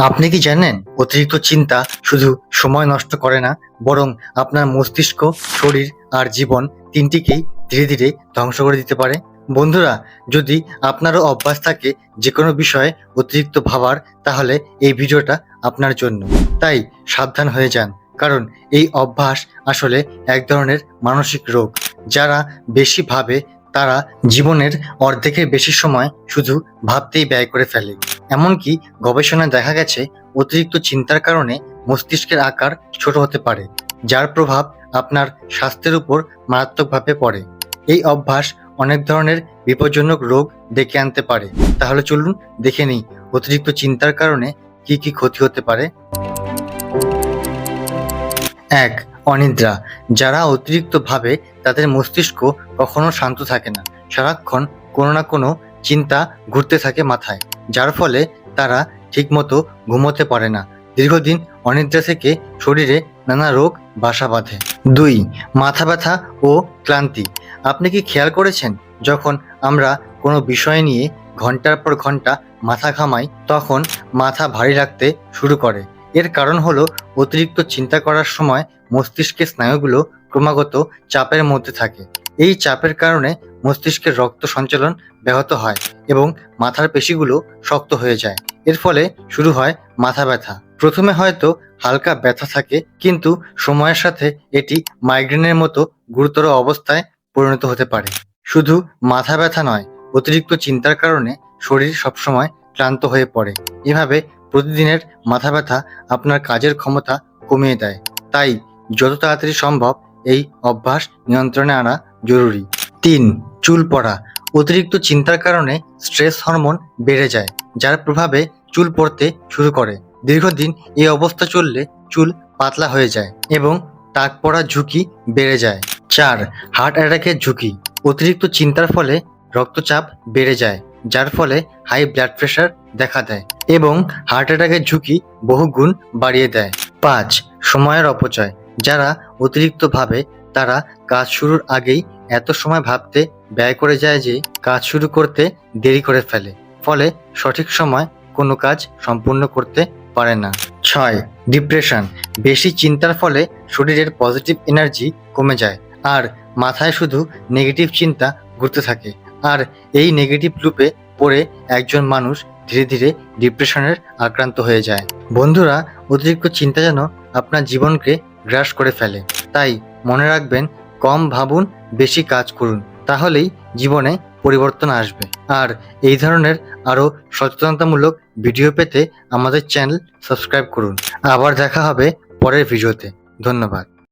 আপনি কি জানেন অতিরিক্ত চিন্তা শুধু সময় নষ্ট করে না, বরং আপনার মস্তিষ্ক, শরীর আর জীবন তিনটিকেই ধীরে ধীরে ধ্বংস করে দিতে পারে। বন্ধুরা, যদি আপনারও অভ্যাস থাকে যে কোনো বিষয়ে অতিরিক্ত ভাবার, তাহলে এই ভিডিওটা আপনার জন্য। তাই সাবধান হয়ে যান, কারণ এই অভ্যাস আসলে এক ধরনের মানসিক রোগ। যারা বেশি ভাবে তারা জীবনের অর্ধেকের বেশি সময় শুধু ভাবতেই ব্যয় করে ফেলে। এমনকি গবেষণায় দেখা গেছে অতিরিক্ত চিন্তার কারণে মস্তিষ্কের আকার ছোট হতে পারে, যার প্রভাব আপনার স্বাস্থ্যের উপর মারাত্মকভাবে পড়ে। এই অভ্যাস অনেক ধরনের বিপজ্জনক রোগ ডেকে আনতে পারে। তাহলে চলুন দেখে নিই অতিরিক্ত চিন্তার কারণে কি কি ক্ষতি হতে পারে। 1. অনিদ্রা। যারা অতিরিক্ত ভাবে তাদের মস্তিষ্ক কখনো শান্ত থাকে না। সারাক্ষণ কোনো না কোনো চিন্তা ঘুরতে থাকে মাথায়, যার ফলে তারা ঠিকমতো ঘুমোতে পারে না। দীর্ঘদিন অনিদ্রা থেকে শরীরে নানা রোগ বাসা বাঁধে। 2. মাথা ব্যথা ও ক্লান্তি। আপনি কি খেয়াল করেছেন, যখন আমরা কোনো বিষয় নিয়ে ঘন্টার পর ঘন্টা মাথা ঘামাই, তখন মাথা ভারী লাগতে শুরু করে? এর কারণ হলো অতিরিক্ত চিন্তা করার সময় মস্তিষ্কের স্নায়ুগুলো ক্রমাগত চাপের মধ্যে থাকে। এই চাপের কারণে মস্তিষ্কের রক্ত সঞ্চালন ব্যাহত হয় এবং মাথার পেশিগুলো শক্ত হয়ে যায়। এর ফলে শুরু হয় মাথা ব্যথা। প্রথমে হয়তো হালকা ব্যথা থাকে, কিন্তু সময়ের সাথে এটি মাইগ্রেনের মতো গুরুতর অবস্থায় পরিণত হতে পারে। শুধু মাথা ব্যথা নয়, অতিরিক্ত চিন্তার কারণে শরীর সবসময় ক্লান্ত হয়ে পড়ে। এভাবে প্রতিদিনের মাথা ব্যথা আপনার কাজের ক্ষমতা কমিয়ে দেয়। তাই যত তাড়াতাড়ি সম্ভব এই অভ্যাস নিয়ন্ত্রণে আনা জরুরি। 3. চুল পড়া। অতিরিক্ত চিন্তার কারণে স্ট্রেস হরমোন বেড়ে যায়, যার প্রভাবে চুল পড়তে শুরু করে। দীর্ঘদিন এই অবস্থা চললে চুল পাতলা হয়ে যায় এবং টাক পড়ার ঝুঁকি বেড়ে যায়। 4. হার্ট অ্যাটাকের ঝুঁকি। অতিরিক্ত চিন্তার ফলে রক্তচাপ বেড়ে যায়, যার ফলে হাই ব্লাড প্রেশার দেখা দেয় এবং হার্ট অ্যাটাকের ঝুঁকি বহু গুণ বাড়িয়ে দেয়। 5. সময়ের অপচয়। যারা অতিরিক্ত ভাবে তারা কাজ শুরুর আগেই এত সময় ভাবতে ব্যয় করে যায় যে কাজ শুরু করতে দেরি করে ফেলে, ফলে সঠিক সময় কোনো কাজ সম্পূর্ণ করতে পারে না। 6. ডিপ্রেশন। বেশি চিন্তার ফলে শরীরের পজিটিভ এনার্জি কমে যায় আর মাথায় শুধু নেগেটিভ চিন্তা ঘুরতে থাকে। আর এই নেগেটিভ লুপে পড়ে একজন মানুষ ধীরে ধীরে ডিপ্রেশনের আক্রান্ত হয়ে যায়। বন্ধুরা, অতিরিক্ত চিন্তা যেন আপনার জীবনকে গ্রাস করে ফেলে। তাই মনে রাখবেন, কম ভাবুন, বেশি কাজ করুন, তাহলেই জীবনে পরিবর্তন আসবে। আর এই ধরনের আরও সচেতনতামূলক ভিডিও পেতে আমাদের চ্যানেল সাবস্ক্রাইব করুন। আবার দেখা হবে পরের ভিডিওতে। ধন্যবাদ।